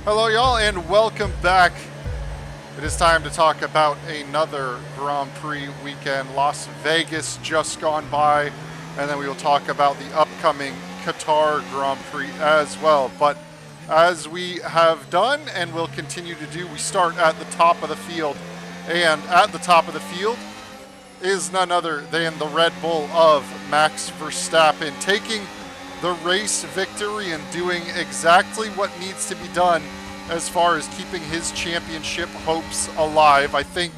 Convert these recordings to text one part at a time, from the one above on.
Hello, y'all, and welcome back. It is time to talk about another Grand Prix weekend. Las Vegas just gone by, and then we will talk about the upcoming Qatar Grand Prix as well. But as we have done and will continue to do, we start at the top of the field. And at the top of the field is none other than the Red Bull of Max Verstappen, taking the race victory and doing exactly what needs to be done as far as keeping his championship hopes alive. I think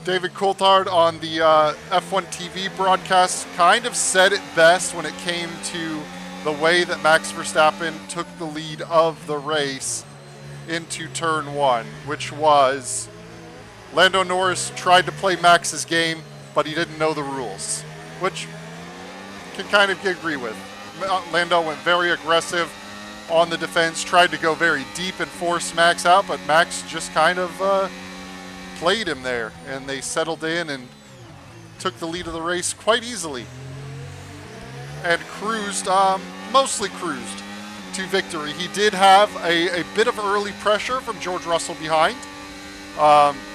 David Coulthard on the F1 TV broadcast kind of said it best when it came to the way that Max Verstappen took the lead of the race into turn one, which was Lando Norris tried to play Max's game, but he didn't know the rules, which can kind of agree with. Lando went very aggressive on the defense, tried to go very deep and force Max out, but Max just kind of played him there, and they settled in and took the lead of the race quite easily and cruised, mostly cruised to victory. He did have a bit of early pressure from George Russell behind,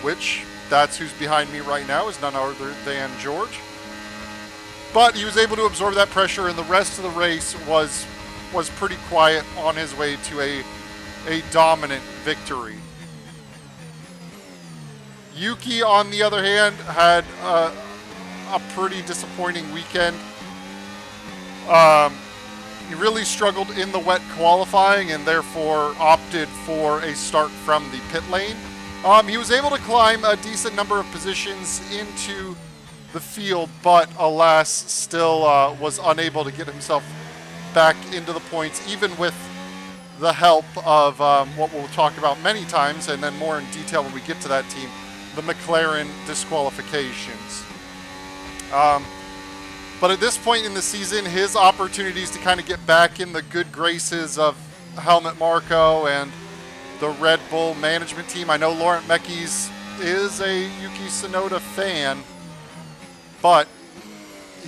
which that's who's behind me right now, is none other than George. But he was able to absorb that pressure, and the rest of the race was pretty quiet on his way to a dominant victory. Yuki, on the other hand, had a pretty disappointing weekend. He really struggled in the wet qualifying and therefore opted for a start from the pit lane. He was able to climb a decent number of positions into the field, but alas, still was unable to get himself back into the points, even with the help of what we'll talk about many times, and then more in detail when we get to that team, the McLaren disqualifications. But at this point in the season, his opportunities to kind of get back in the good graces of Helmut Marko and the Red Bull management team. I know Laurent Mekies is a Yuki Tsunoda fan, but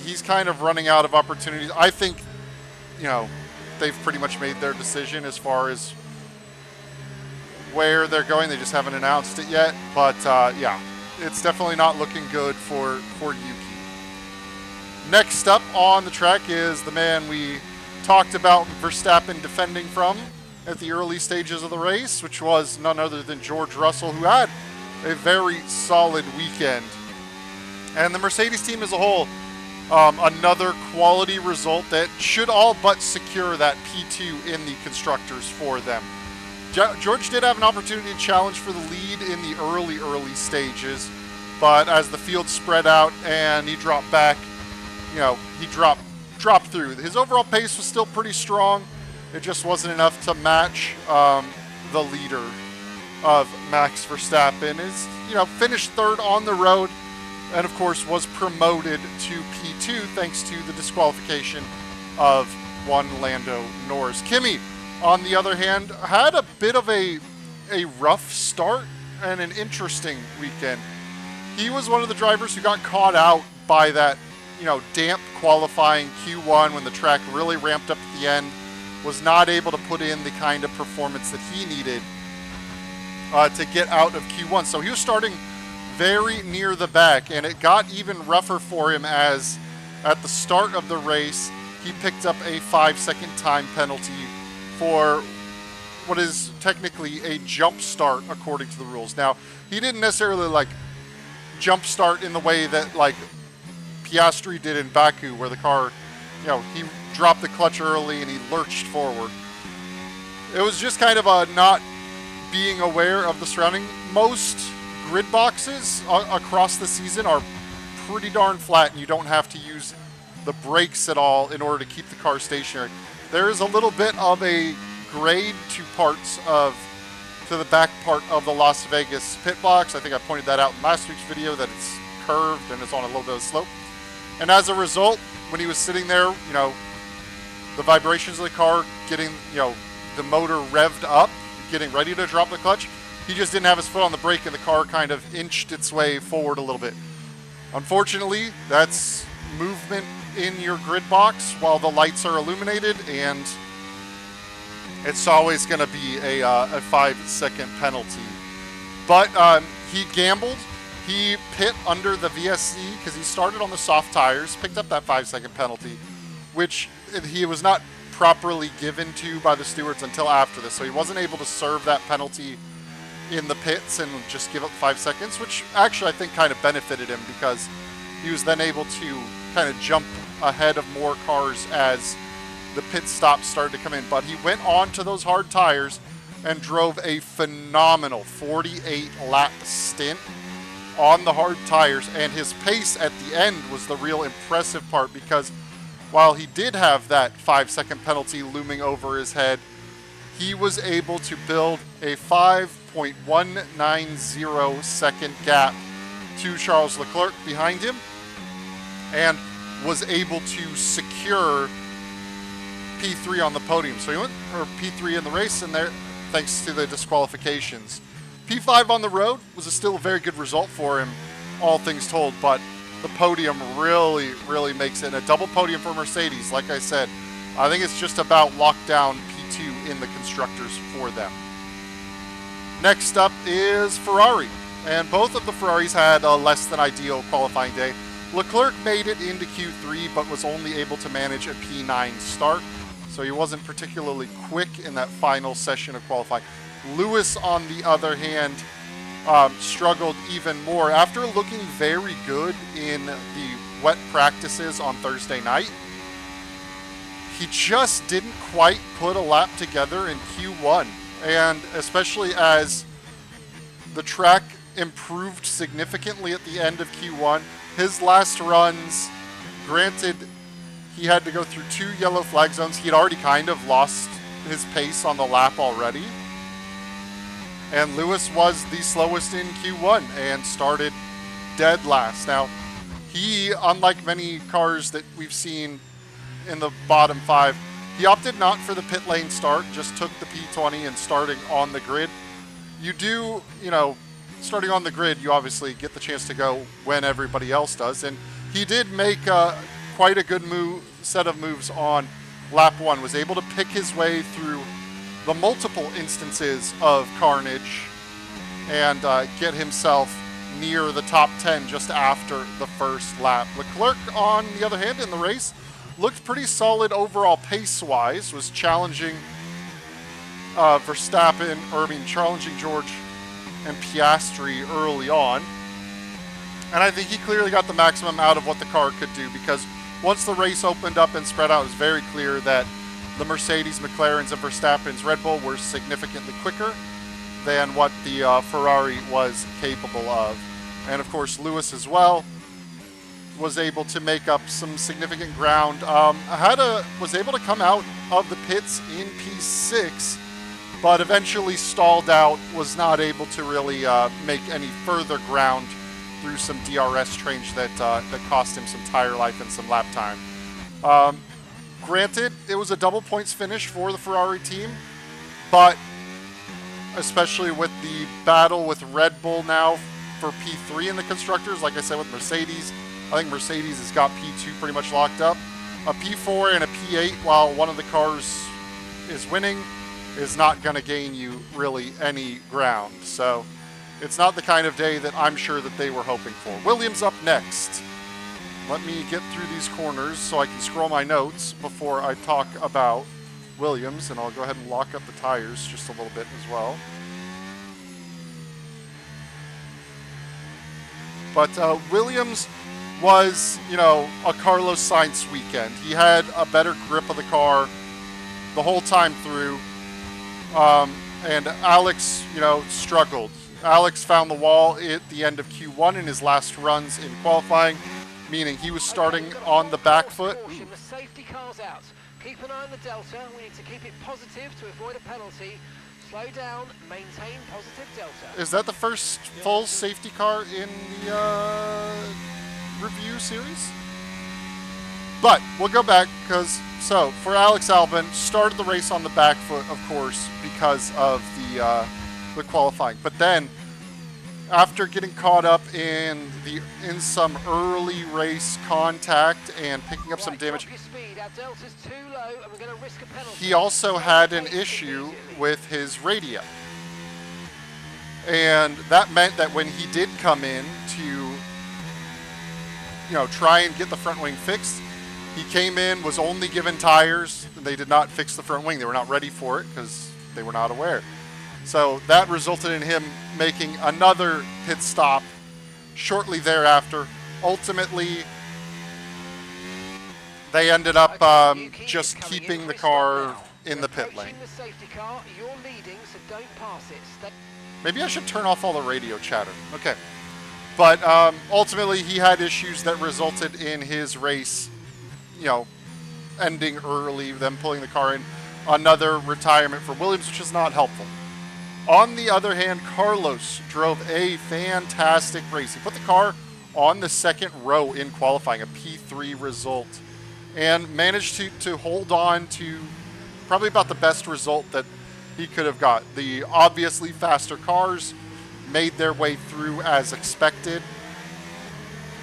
he's kind of running out of opportunities. I think, they've pretty much made their decision as far as where they're going. They just haven't announced it yet. But, yeah, it's definitely not looking good for Yuki. Next up on the track is the man we talked about Verstappen defending from at the early stages of the race, which was none other than George Russell, who had a very solid weekend. And the Mercedes team as a whole, another quality result that should all but secure that P2 in the constructors for them. George did have an opportunity to challenge for the lead in the early stages, but as the field spread out and he dropped back, he dropped through. His overall pace was still pretty strong. It just wasn't enough to match the leader of Max Verstappen. Finished third on the road, and of course was promoted to P2 thanks to the disqualification of one Lando Norris. Kimi, on the other hand, had a bit of a rough start and an interesting weekend. He was one of the drivers who got caught out by that, damp qualifying Q1 when the track really ramped up at the end, was not able to put in the kind of performance that he needed to get out of Q1. So he was starting very near the back, and it got even rougher for him as at the start of the race he picked up a 5-second time penalty for what is technically a jump start according to the rules. Now, he didn't necessarily jump start in the way that Piastri did in Baku, where the car, he dropped the clutch early and he lurched forward. It was just kind of a not being aware of the surrounding. Most grid boxes across the season are pretty darn flat, and you don't have to use the brakes at all in order to keep the car stationary. There is a little bit of a grade to the back part of the Las Vegas pit box. I think I pointed that out in last week's video, that it's curved and it's on a little bit of slope. And as a result, when he was sitting there, the vibrations of the car getting, the motor revved up, getting ready to drop the clutch, he just didn't have his foot on the brake, and the car kind of inched its way forward a little bit. Unfortunately, that's movement in your grid box while the lights are illuminated, and it's always going to be a 5-second penalty. But he gambled. He pit under the VSC because he started on the soft tires, picked up that 5-second penalty, which he was not properly given to by the stewards until after this. So he wasn't able to serve that penalty in the pits and just give up 5 seconds, which actually I think kind of benefited him because he was then able to kind of jump ahead of more cars as the pit stops started to come in. But he went on to those hard tires and drove a phenomenal 48 lap stint on the hard tires, and his pace at the end was the real impressive part because while he did have that 5-second penalty looming over his head, he was able to build a 5.190 second gap to Charles Leclerc behind him and was able to secure P3 on the podium. So he went for P3 in the race and there, thanks to the disqualifications. P5 on the road was still a very good result for him, all things told, but the podium really, really makes it a double podium for Mercedes. Like I said, I think it's just about lockdown P2 in the constructors for them. Next up is Ferrari, and both of the Ferraris had a less than ideal qualifying day. Leclerc made it into Q3, but was only able to manage a P9 start, so he wasn't particularly quick in that final session of qualifying. Lewis, on the other hand, struggled even more. After looking very good in the wet practices on Thursday night, he just didn't quite put a lap together in Q1. And especially as the track improved significantly at the end of Q1, his last runs, granted, he had to go through 2 yellow flag zones. He had already kind of lost his pace on the lap already. And Lewis was the slowest in Q1 and started dead last. Now, he, unlike many cars that we've seen in the bottom 5, he opted not for the pit lane start, just took the P20 and starting on the grid. You do, starting on the grid, you obviously get the chance to go when everybody else does. And he did make quite a good set of moves on lap 1, was able to pick his way through the multiple instances of carnage and get himself near the top 10 just after the first lap. Leclerc, on the other hand, in the race, looked pretty solid overall pace-wise, was challenging challenging George and Piastri early on. And I think he clearly got the maximum out of what the car could do because once the race opened up and spread out, it was very clear that the Mercedes, McLarens, and Verstappen's Red Bull were significantly quicker than what the Ferrari was capable of. And of course, Lewis as well was able to make up some significant ground. Was able to come out of the pits in P6, but eventually stalled out, was not able to really make any further ground through some DRS change that cost him some tire life and some lap time. Granted, it was a double points finish for the Ferrari team, but especially with the battle with Red Bull now for P3 in the constructors, like I said with Mercedes, I think Mercedes has got P2 pretty much locked up. A P4 and a P8, while one of the cars is winning, is not going to gain you really any ground. So it's not the kind of day that I'm sure that they were hoping for. Williams up next. Let me get through these corners so I can scroll my notes before I talk about Williams, and I'll go ahead and lock up the tires just a little bit as well. But Williams was, a Carlos Sainz weekend. He had a better grip of the car the whole time through, and Alex, struggled. Alex found the wall at the end of Q1 in his last runs in qualifying, meaning he was starting on the back foot. The safety car's out. Keep an eye on the delta. We need to keep it positive to avoid a penalty. Slow down, maintain positive delta. Is that the first full safety car in the review series? But we'll go back because, for Alex Albon, started the race on the back foot, of course, because of the qualifying. But then after getting caught up in some early race contact and picking up some damage, he also had an issue with his radio. And that meant that when he did come in to, try and get the front wing fixed, he came in, was only given tires. They did not fix the front wing. They were not ready for it because they were not aware. So that resulted in him making another pit stop shortly thereafter. Ultimately, they ended up just keeping the car in the pit lane. Maybe I should turn off all the radio chatter. Okay. But ultimately, he had issues that resulted in his race, ending early, them pulling the car in. Another retirement for Williams, which is not helpful. On the other hand, Carlos drove a fantastic race. He put the car on the second row in qualifying, a P3 result, and managed to hold on to probably about the best result that he could have got. The obviously faster cars made their way through as expected,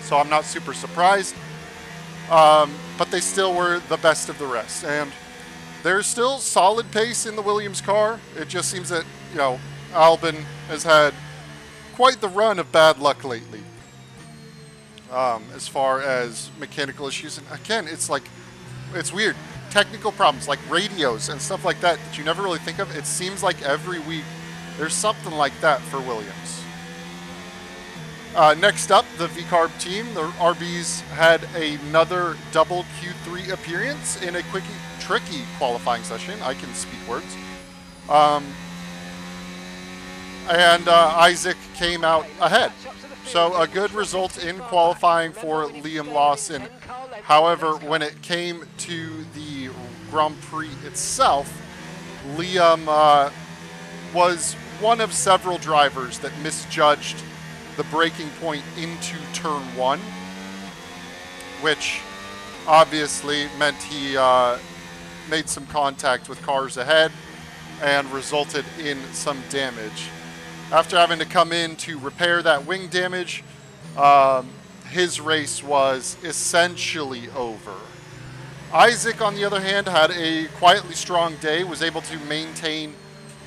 so I'm not super surprised. But they still were the best of the rest. And there's still solid pace in the Williams car. It just seems that, Albon has had quite the run of bad luck lately. As far as mechanical issues. And again, it's weird. Technical problems like radios and stuff like that you never really think of. It seems like every week there's something like that for Williams. Next up, the VCARB team. The RBs had another double Q3 appearance in a tricky qualifying session. I can speak words. And Isaac came out ahead. So a good result in qualifying for Liam Lawson. However, when it came to the Grand Prix itself, Liam was one of several drivers that misjudged the braking point into turn one, which obviously meant he made some contact with cars ahead and resulted in some damage. After having to come in to repair that wing damage, his race was essentially over. Isaac, on the other hand, had a quietly strong day, was able to maintain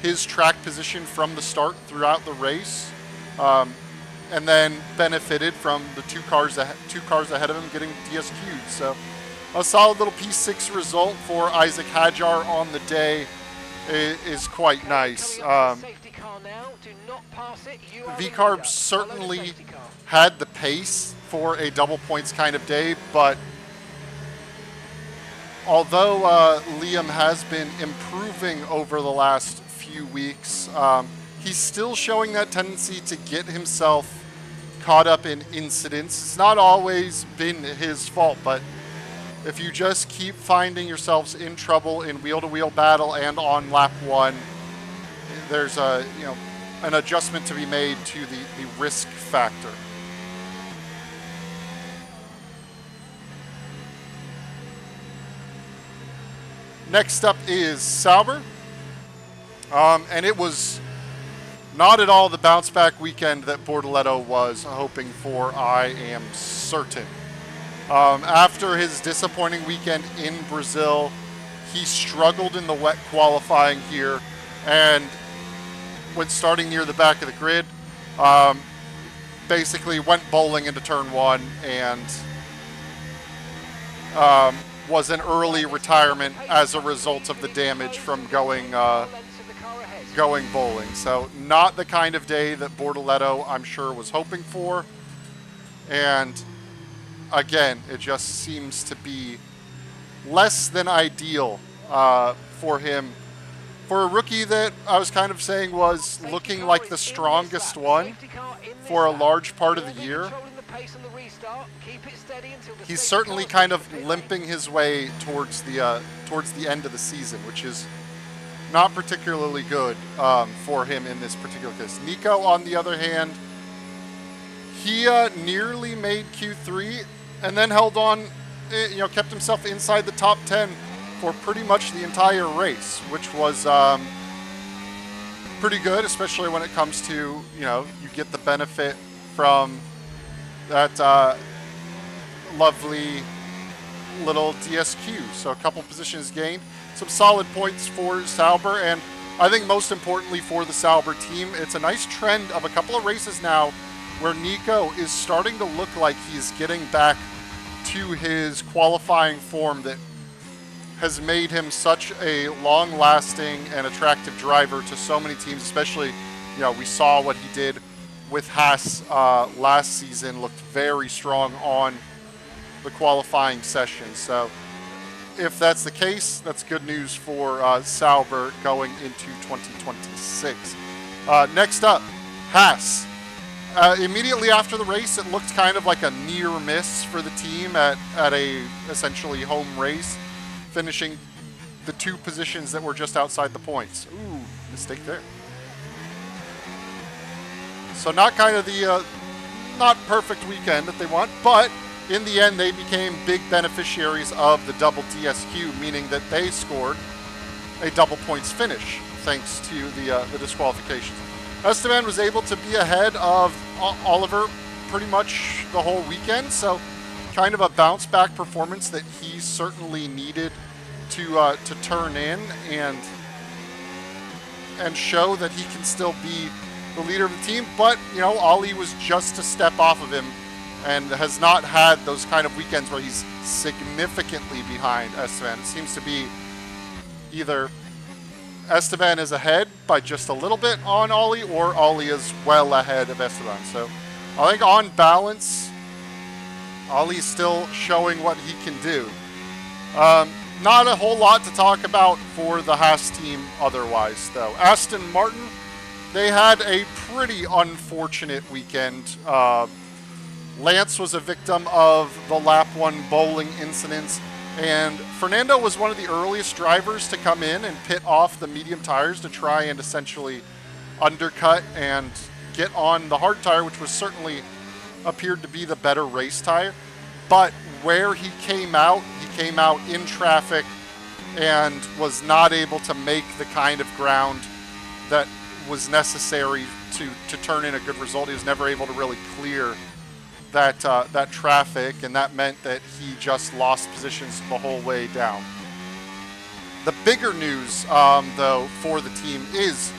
his track position from the start throughout the race, and then benefited from the two cars ahead of him getting DSQ'd. So a solid little P6 result for Isaac Hadjar on the day is quite nice. VCARB certainly had the pace for a double points kind of day, but although Liam has been improving over the last few weeks, he's still showing that tendency to get himself caught up in incidents. It's not always been his fault, but if you just keep finding yourselves in trouble in wheel-to-wheel battle and on lap one, there's an adjustment to be made to the risk factor. Next up is Sauber. And it was not at all the bounce back weekend that Bortoleto was hoping for, I am certain. After his disappointing weekend in Brazil, he struggled in the wet qualifying here, and when starting near the back of the grid, basically went bowling into turn one and was an early retirement as a result of the damage from going bowling. So not the kind of day that Bortoleto, I'm sure, was hoping for. And again, it just seems to be less than ideal for him. For a rookie that I was kind of saying was looking like the strongest one for a large part of the year, he's certainly kind of limping his way towards the end of the season, which is not particularly good for him in this particular case. Nico, on the other hand, he nearly made Q3 and then held on, kept himself inside the top 10 for pretty much the entire race, which was pretty good, especially when it comes to, you get the benefit from that lovely little DSQ. So a couple positions gained, some solid points for Sauber, and I think most importantly for the Sauber team, it's a nice trend of a couple of races now where Nico is starting to look like he's getting back to his qualifying form that has made him such a long-lasting and attractive driver to so many teams, especially, we saw what he did with Haas last season, looked very strong on the qualifying session. So if that's the case, that's good news for Sauber going into 2026. Next up, Haas. Immediately after the race, it looked kind of like a near miss for the team at a essentially home race, finishing the 2 positions that were just outside the points. Ooh, mistake there. So not kind of the not perfect weekend that they want, but in the end, they became big beneficiaries of the double DSQ, meaning that they scored a double points finish thanks to the disqualifications. Esteban was able to be ahead of Oliver pretty much the whole weekend, so kind of a bounce back performance that he certainly needed to turn in and show that he can still be the leader of the team. But Ollie was just a step off of him and has not had those kind of weekends where he's significantly behind Esteban. It seems to be either Esteban is ahead by just a little bit on Ollie, or Ollie is well ahead of Esteban. So I think on balance, Ollie's still showing what he can do. Not a whole lot to talk about for the Haas team otherwise, though. Aston Martin, they had a pretty unfortunate weekend. Lance was a victim of the lap 1 bowling incidents, and Fernando was one of the earliest drivers to come in and pit off the medium tires to try and essentially undercut and get on the hard tire, which was certainly appeared to be the better race tire. But where he came out in traffic and was not able to make the kind of ground that was necessary to turn in a good result. He was never able to really clear that traffic, and that meant that he just lost positions the whole way down. The bigger news, though, for the team is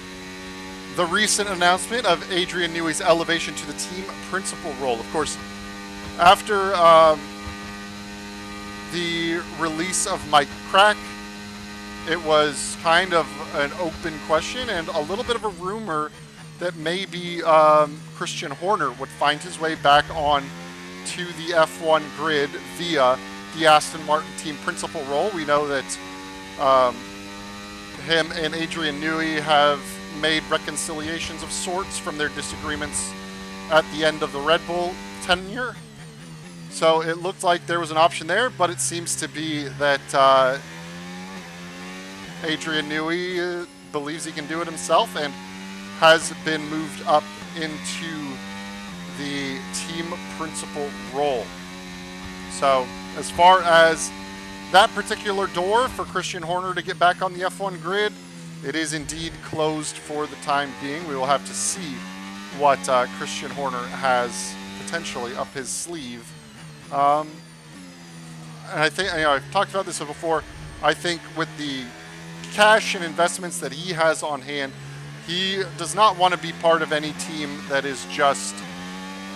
the recent announcement of Adrian Newey's elevation to the team principal role. Of course, after the release of Mike Crack, it was kind of an open question and a little bit of a rumor that maybe Christian Horner would find his way back on to the F1 grid via the Aston Martin team principal role. We know that him and Adrian Newey have made reconciliations of sorts from their disagreements at the end of the Red Bull tenure. So it looked like there was an option there, but it seems to be that Adrian Newey believes he can do it himself and has been moved up into the team principal role. So as far as that particular door for Christian Horner to get back on the F1 grid, it is indeed closed for the time being. We will have to see what Christian Horner has potentially up his sleeve. And I think, I've talked about this before, I think with the cash and investments that he has on hand, he does not want to be part of any team that is just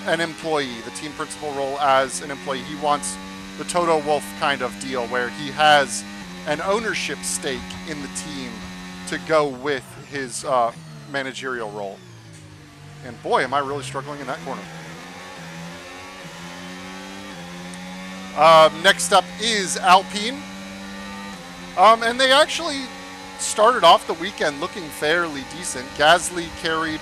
an employee, the team principal role as an employee. He wants the Toto Wolff kind of deal where he has an ownership stake in the team to go with his managerial role. And boy, am I really struggling in that corner. Next up is Alpine. And they actually started off the weekend looking fairly decent. Gasly carried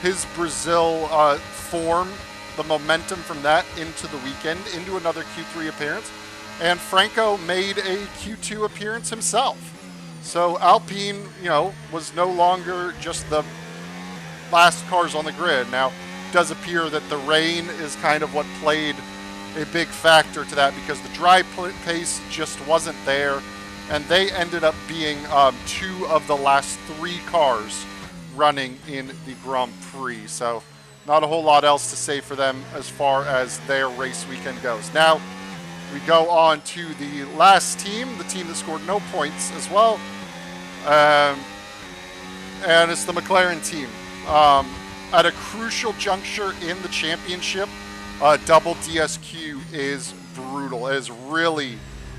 his Brazil form, the momentum from that into the weekend, into another Q3 appearance. And Franco made a Q2 appearance himself. So Alpine, was no longer just the last cars on the grid. Now, it does appear that the rain is kind of what played a big factor to that, because the dry pace just wasn't there. And they ended up being 2 of the last 3 cars running in the Grand Prix. So not a whole lot else to say for them as far as their race weekend goes. Now we go on to the last team, the team that scored no points as well. And it's the McLaren team. At a crucial juncture in the championship, double DSQ is brutal. It has really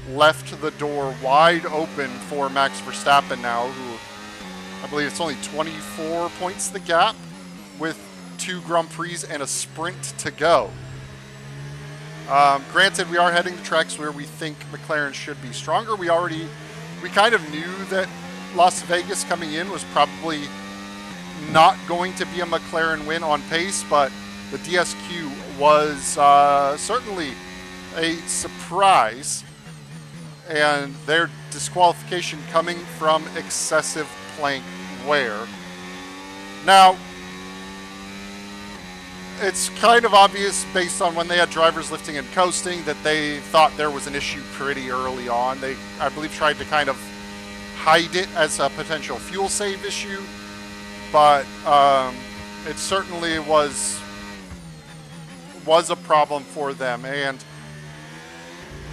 left the door wide open for Max Verstappen now, who I believe it's only 24 points the gap with 2 Grand Prix and a sprint to go. Granted, we are heading to tracks where we think McLaren should be stronger. We kind of knew that Las Vegas coming in was probably not going to be a McLaren win on pace, but the DSQ was certainly a surprise, and their disqualification coming from excessive plank wear. Now, it's kind of obvious based on when they had drivers lifting and coasting that they thought there was an issue pretty early on. They, I believe, tried to kind of hide it as a potential fuel save issue, but it certainly was a problem for them. And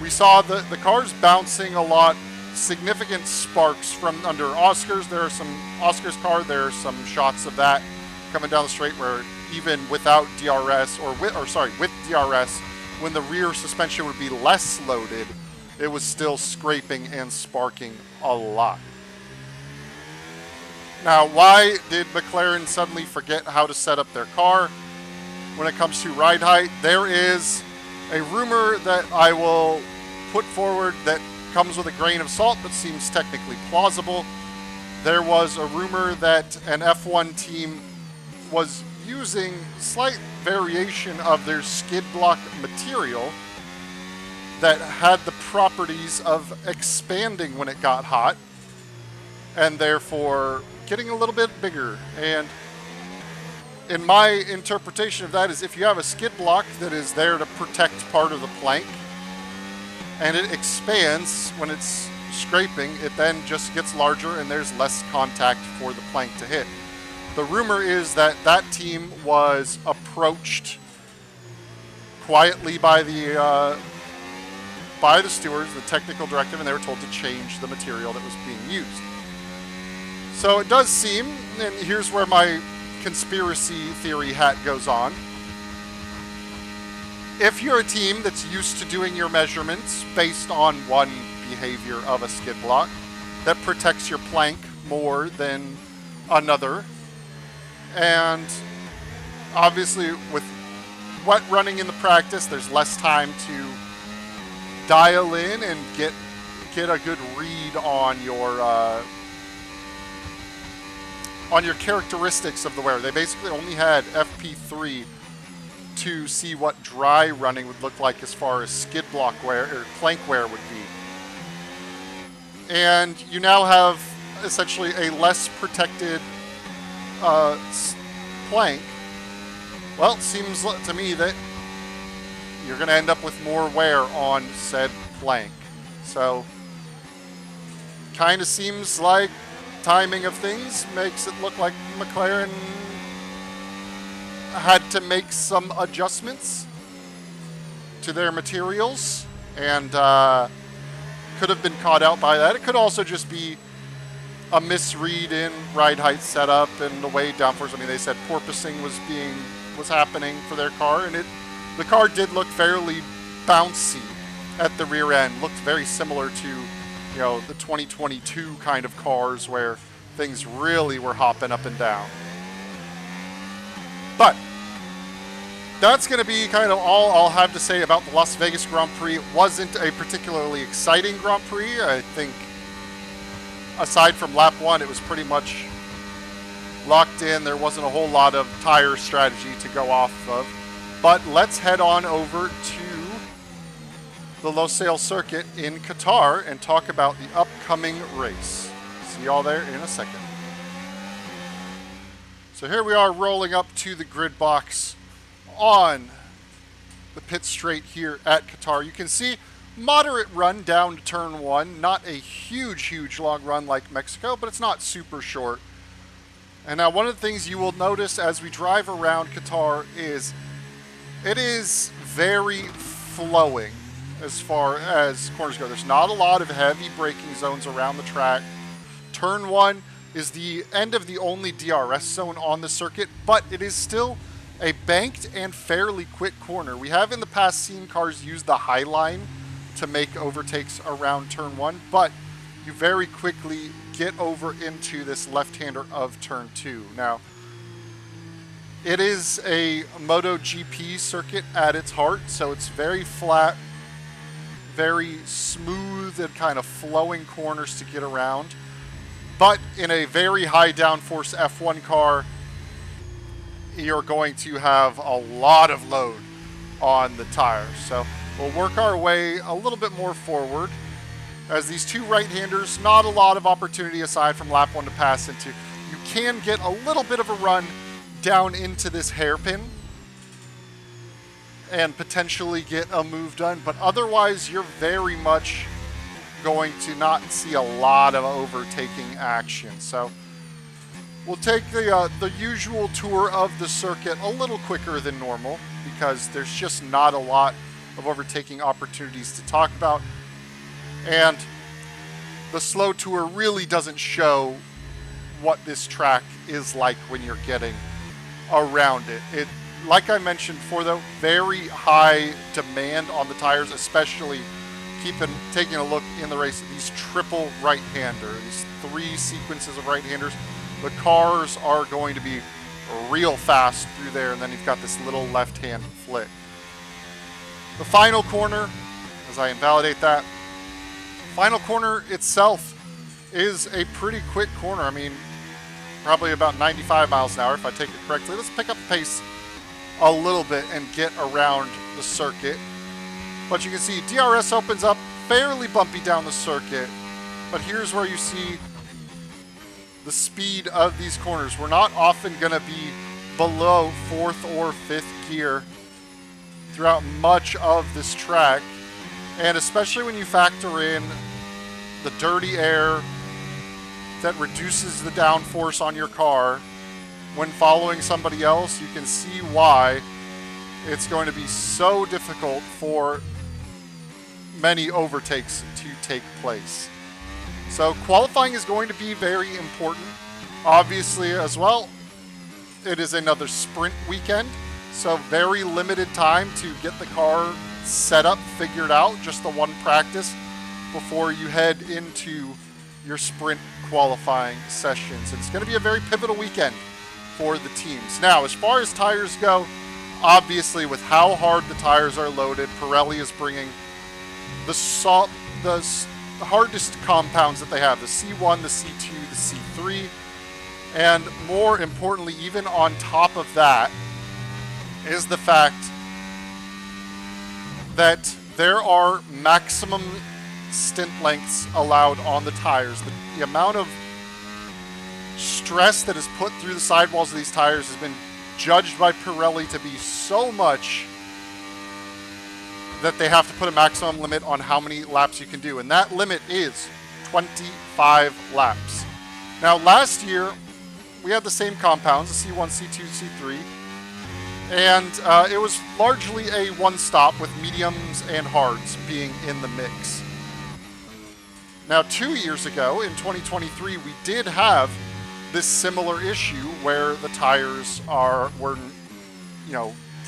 we saw the cars bouncing a lot, significant sparks from under Oscar's. There are some Oscar's car, there are some shots of that coming down the straight where even without DRS, with DRS, when the rear suspension would be less loaded, it was still scraping and sparking a lot. Now, why did McLaren suddenly forget how to set up their car when it comes to ride height? There is a rumor that I will put forward that comes with a grain of salt but seems technically plausible. There was a rumor that an F1 team was using slight variation of their skid block material that had the properties of expanding when it got hot and therefore getting a little bit bigger. And in my interpretation of that is if you have a skid block that is there to protect part of the plank and it expands when it's scraping, it then just gets larger and there's less contact for the plank to hit. The rumor is that that team was approached quietly by the stewards, the technical directive, and they were told to change the material that was being used. So it does seem, and here's where my conspiracy theory hat goes on. If you're a team that's used to doing your measurements based on one behavior of a skid block that protects your plank more than another, and obviously with wet running in the practice, there's less time to dial in and get a good read on your characteristics of the wear. They basically only had FP3 to see what dry running would look like as far as skid block wear or plank wear would be. And you now have essentially a less protected plank. Well, it seems to me that you're going to end up with more wear on said plank. So, kind of seems like timing of things makes it look like McLaren had to make some adjustments to their materials and could have been caught out by that. It could also just be a misread in ride height setup and the way downforce. I mean, they said porpoising was happening for their car, and the car did look fairly bouncy at the rear end. Looked very similar to, the 2022 kind of cars where things really were hopping up and down. But that's going to be kind of all I'll have to say about the Las Vegas Grand Prix. It wasn't a particularly exciting Grand Prix. I think aside from lap 1, it was pretty much locked in. There wasn't a whole lot of tire strategy to go off of. But let's head on over to the Losail circuit in Qatar and talk about the upcoming race. See y'all there in a second. So here we are rolling up to the grid box on the pit straight here at Qatar. You can see moderate run down to turn 1. Not a huge long run like Mexico, but it's not super short. And now one of the things you will notice as we drive around Qatar is it is very flowing as far as corners go. There's not a lot of heavy braking zones around the track. Turn 1 is the end of the only DRS zone on the circuit, but it is still a banked and fairly quick corner. We have in the past seen cars use the high line to make overtakes around turn 1, but you very quickly get over into this left-hander of turn 2. Now, it is a MotoGP circuit at its heart, so it's very flat, very smooth and kind of flowing corners to get around. But in a very high downforce F1 car, you're going to have a lot of load on the tires. So we'll work our way a little bit more forward. As these two right-handers, not a lot of opportunity aside from lap 1 to pass into. You can get a little bit of a run down into this hairpin and potentially get a move done, but otherwise you're very much going to not see a lot of overtaking action. So we'll take the usual tour of the circuit a little quicker than normal because there's just not a lot of overtaking opportunities to talk about. And the slow tour really doesn't show what this track is like when you're getting around it. Like I mentioned before though, very high demand on the tires, especially taking a look in the race at these triple right-hander, these 3 sequences of right-handers. The cars are going to be real fast through there, and then you've got this little left-hand flick. The final corner, as I invalidate that, final corner itself is a pretty quick corner. I mean, probably about 95 miles an hour if I take it correctly. Let's pick up the pace a little bit and get around the circuit. But you can see DRS opens up fairly bumpy down the circuit. But here's where you see the speed of these corners. We're not often going to be below 4th or 5th gear throughout much of this track. And especially when you factor in the dirty air that reduces the downforce on your car when following somebody else, you can see why it's going to be so difficult for many overtakes to take place. So qualifying is going to be very important. Obviously as well, it is another sprint weekend, so very limited time to get the car set up, figured out, just the one practice before you head into your sprint qualifying sessions. It's going to be a very pivotal weekend for the teams. Now, as far as tires go, obviously with how hard the tires are loaded, Pirelli is bringing the hardest compounds that they have, the C1, the C2, the C3, and more importantly, even on top of that, is the fact that there are maximum stint lengths allowed on the tires. The amount of stress that is put through the sidewalls of these tires has been judged by Pirelli to be so much that they have to put a maximum limit on how many laps you can do, and that limit is 25 laps. Now last year we had the same compounds, the C1, C2, C3, and it was largely a one-stop with mediums and hards being in the mix. Now 2 years ago, in 2023, we did have this similar issue where the tires were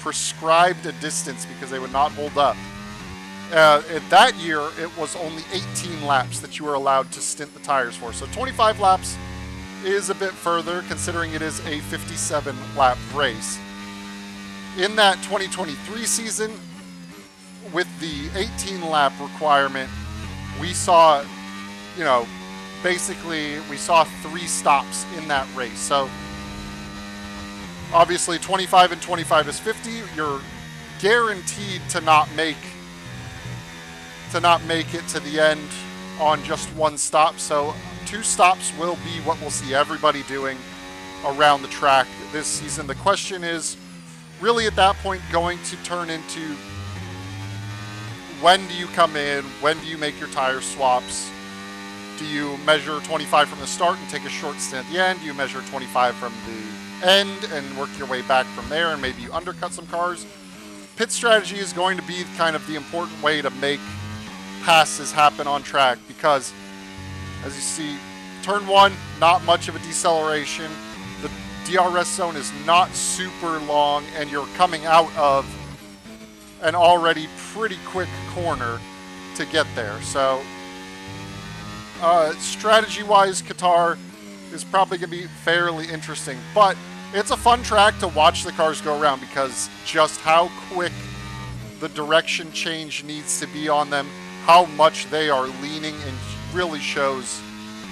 prescribed a distance because they would not hold up. That year, it was only 18 laps that you were allowed to stint the tires for. So 25 laps is a bit further, considering it is a 57-lap race. In that 2023 season, with the 18-lap requirement, we saw, basically we saw 3 stops in that race. So obviously 25 and 25 is 50. You're guaranteed to not make it to the end on just one stop. So 2 stops will be what we'll see everybody doing around the track this season. The question is really at that point going to turn into, when do you come in? When do you make your tire swaps? Do you measure 25 from the start and take a short stint at the end? Do you measure 25 from the end and work your way back from there, and maybe you undercut some cars? Pit strategy is going to be kind of the important way to make passes happen on track, because as you see, turn 1, not much of a deceleration. The DRS zone is not super long, and you're coming out of an already pretty quick corner to get there. So strategy-wise, Qatar is probably going to be fairly interesting, but it's a fun track to watch the cars go around, because just how quick the direction change needs to be on them, how much they are leaning, and really shows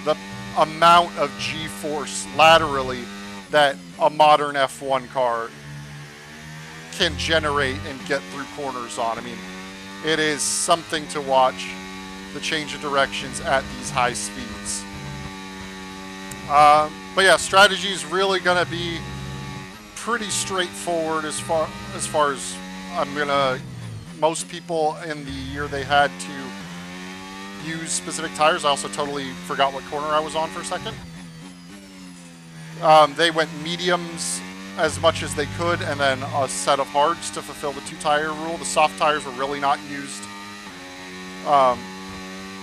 the amount of G-force laterally that a modern F1 car can generate and get through corners on. I mean, it is something to watch, the change of directions at these high speeds. But yeah, strategy is really going to be pretty straightforward as far as most people in the year they had to use specific tires. I also totally forgot what corner I was on for a second. They went mediums as much as they could, and then a set of hards to fulfill the 2-tire rule. The soft tires were really not used.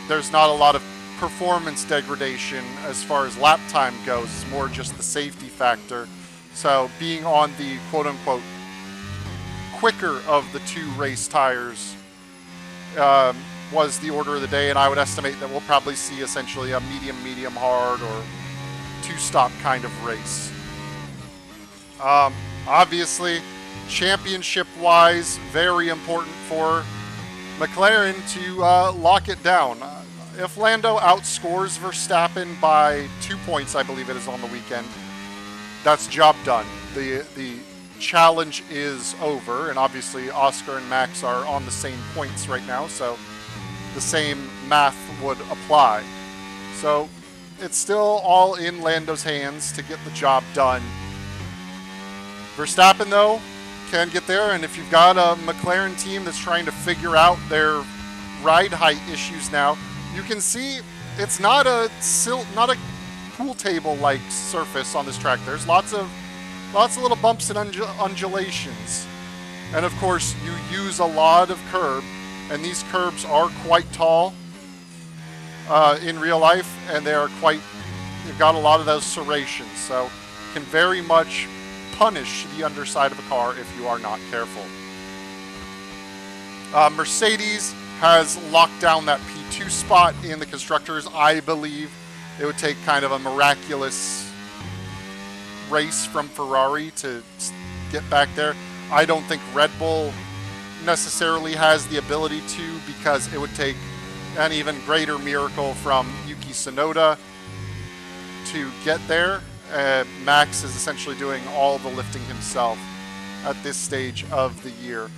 There's not a lot of performance degradation as far as lap time goes. It's more just the safety factor. So being on the quote-unquote quicker of the 2 race tires was the order of the day, and I would estimate that we'll probably see essentially a medium hard or 2-stop kind of race. Obviously, championship-wise, very important for McLaren to lock it down. If Lando outscores Verstappen by 2 points, I believe it is on the weekend, that's job done. The challenge is over, and obviously Oscar and Max are on the same points right now, so the same math would apply. So it's still all in Lando's hands to get the job done. Verstappen, though, can get there, and if you've got a McLaren team that's trying to figure out their ride height issues now, you can see it's not a pool table like surface on this track. There's lots of little bumps and undulations, and of course you use a lot of curb, and these curbs are quite tall in real life, and they've got a lot of those serrations, so can very much punish the underside of a car if you are not careful. Mercedes has locked down that P2 spot in the constructors. I believe it would take kind of a miraculous race from Ferrari to get back there. I don't think Red Bull necessarily has the ability to, because it would take an even greater miracle from Yuki Tsunoda to get there. Max is essentially doing all the lifting himself at this stage of the year.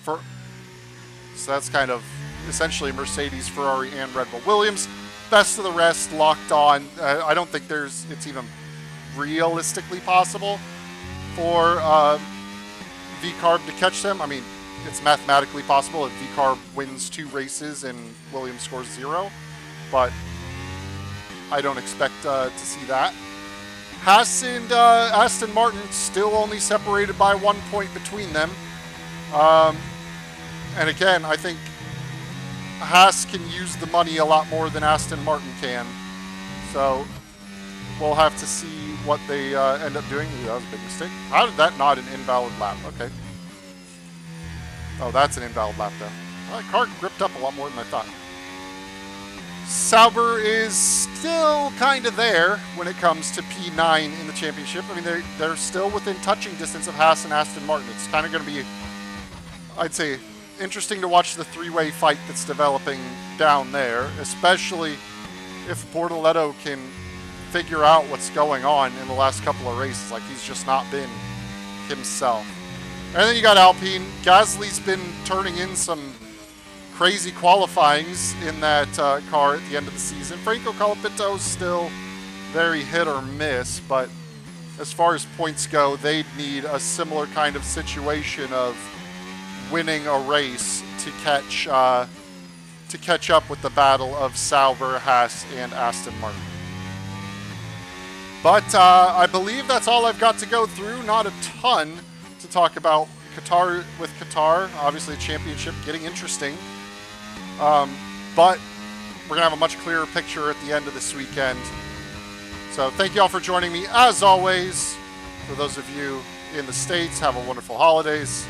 So that's kind of essentially Mercedes, Ferrari, and Red Bull. Williams, best of the rest, locked on. I don't think it's even realistically possible for VCarb to catch them. I mean, it's mathematically possible if VCarb wins 2 races and Williams scores 0, but I don't expect to see that. Haas and Aston Martin still only separated by 1 point between them. And again, I think Haas can use the money a lot more than Aston Martin can. So we'll have to see what they end up doing. Ooh, that was a big mistake. How did that not an invalid lap? Okay. Oh, that's an invalid lap, though. Well, that car gripped up a lot more than I thought. Sauber is still kind of there when it comes to P9 in the championship. I mean, they're still within touching distance of Haas and Aston Martin. It's kind of going to be, I'd say, interesting to watch the 3-way fight that's developing down there, especially if Bortoleto can figure out what's going on in the last couple of races. Like, he's just not been himself. And then you got Alpine. Gasly's been turning in some crazy qualifyings in that car at the end of the season. Franco Colapinto's still very hit or miss, but as far as points go, they'd need a similar kind of situation of winning a race to catch to catch up with the battle of Sauber, Haas, and Aston Martin. But I believe that's all I've got to go through. Not a ton to talk about Qatar with Qatar. Obviously, championship getting interesting. But we're going to have a much clearer picture at the end of this weekend. So thank you all for joining me. As always, for those of you in the States, have a wonderful holidays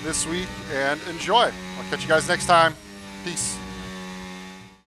this week and enjoy. I'll catch you guys next time. Peace.